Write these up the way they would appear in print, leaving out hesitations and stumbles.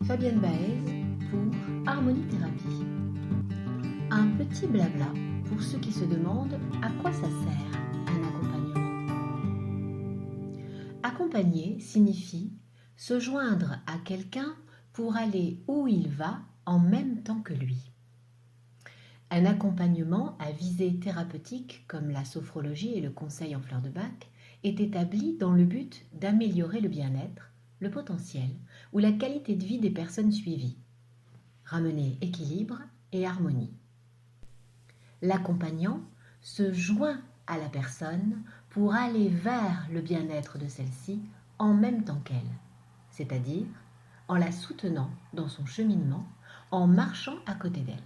Fabienne Baez pour Harmonie Thérapie. Un petit blabla pour ceux qui se demandent à quoi ça sert un accompagnement. Accompagner signifie se joindre à quelqu'un pour aller où il va en même temps que lui. Un accompagnement à visée thérapeutique, comme la sophrologie et le conseil en fleurs de bac, est établi dans le but d'améliorer le bien-être, le potentiel ou la qualité de vie des personnes suivies. Ramener équilibre et harmonie. L'accompagnant se joint à la personne pour aller vers le bien-être de celle-ci en même temps qu'elle, c'est-à-dire en la soutenant dans son cheminement, en marchant à côté d'elle.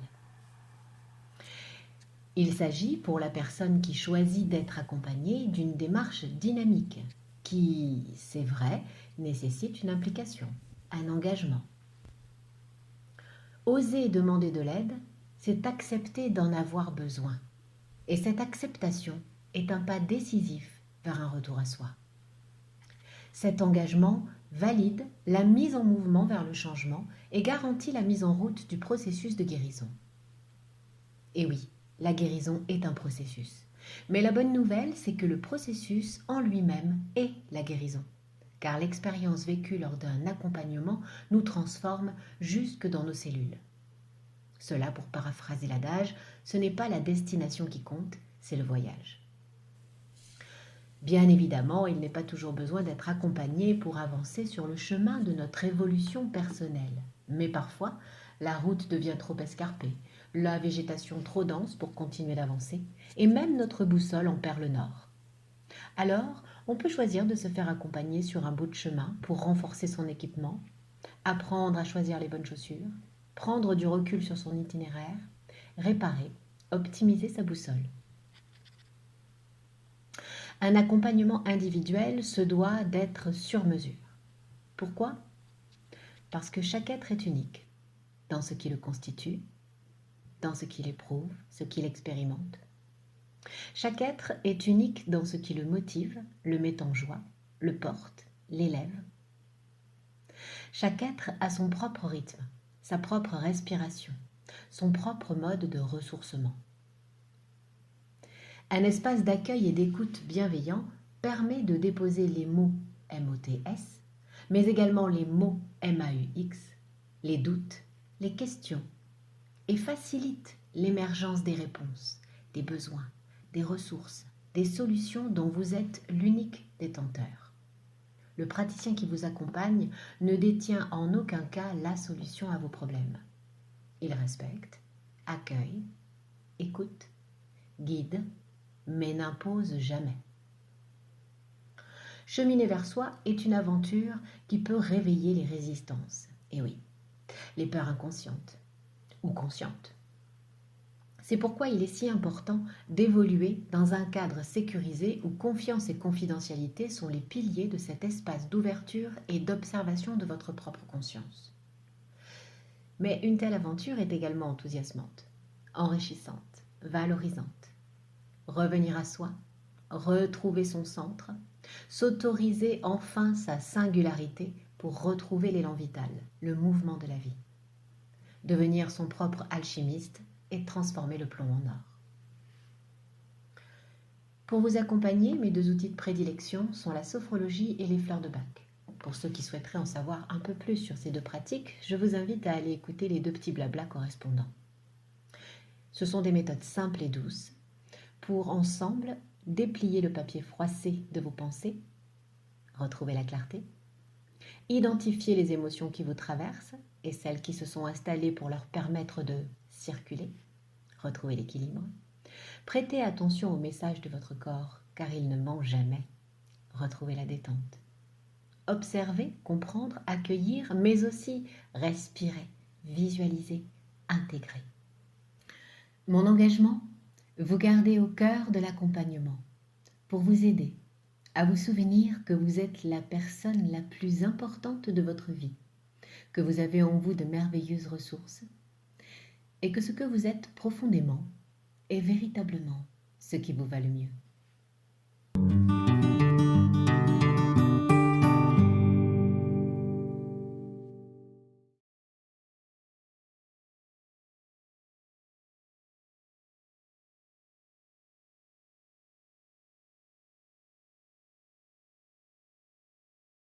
Il s'agit pour la personne qui choisit d'être accompagnée d'une démarche dynamique qui, c'est vrai, nécessite une implication, un engagement. Oser demander de l'aide, c'est accepter d'en avoir besoin. Et cette acceptation est un pas décisif vers un retour à soi. Cet engagement valide la mise en mouvement vers le changement et garantit la mise en route du processus de guérison. Et oui, la guérison est un processus. Mais la bonne nouvelle, c'est que le processus en lui-même est la guérison. Car l'expérience vécue lors d'un accompagnement nous transforme jusque dans nos cellules. Cela, pour paraphraser l'adage, ce n'est pas la destination qui compte, c'est le voyage. Bien évidemment, il n'est pas toujours besoin d'être accompagné pour avancer sur le chemin de notre évolution personnelle. Mais parfois, la route devient trop escarpée, la végétation trop dense pour continuer d'avancer, et même notre boussole en perd le nord. Alors, on peut choisir de se faire accompagner sur un bout de chemin pour renforcer son équipement, apprendre à choisir les bonnes chaussures, prendre du recul sur son itinéraire, réparer, optimiser sa boussole. Un accompagnement individuel se doit d'être sur mesure. Pourquoi ? Parce que chaque être est unique dans ce qui le constitue, dans ce qu'il éprouve, ce qu'il expérimente. Chaque être est unique dans ce qui le motive, le met en joie, le porte, l'élève. Chaque être a son propre rythme, sa propre respiration, son propre mode de ressourcement. Un espace d'accueil et d'écoute bienveillant permet de déposer les mots MOTS, mais également les mots MAUX, les doutes, les questions, et facilite l'émergence des réponses, des besoins, des ressources, des solutions dont vous êtes l'unique détenteur. Le praticien qui vous accompagne ne détient en aucun cas la solution à vos problèmes. Il respecte, accueille, écoute, guide, mais n'impose jamais. Cheminer vers soi est une aventure qui peut réveiller les résistances. Et oui, les peurs inconscientes ou conscientes. C'est pourquoi il est si important d'évoluer dans un cadre sécurisé où confiance et confidentialité sont les piliers de cet espace d'ouverture et d'observation de votre propre conscience. Mais une telle aventure est également enthousiasmante, enrichissante, valorisante. Revenir à soi, retrouver son centre, s'autoriser enfin sa singularité pour retrouver l'élan vital, le mouvement de la vie. Devenir son propre alchimiste et transformer le plomb en or. Pour vous accompagner, mes deux outils de prédilection sont la sophrologie et les fleurs de bac. Pour ceux qui souhaiteraient en savoir un peu plus sur ces deux pratiques, je vous invite à aller écouter les deux petits blablas correspondants. Ce sont des méthodes simples et douces pour ensemble déplier le papier froissé de vos pensées, retrouver la clarté, identifier les émotions qui vous traversent et celles qui se sont installées pour leur permettre de circuler, retrouver l'équilibre, prêter attention aux messages de votre corps car il ne ment jamais, retrouver la détente, observer, comprendre, accueillir, mais aussi respirer, visualiser, intégrer. Mon engagement ? Vous gardez au cœur de l'accompagnement pour vous aider à vous souvenir que vous êtes la personne la plus importante de votre vie, que vous avez en vous de merveilleuses ressources et que ce que vous êtes profondément est véritablement ce qui vous va le mieux.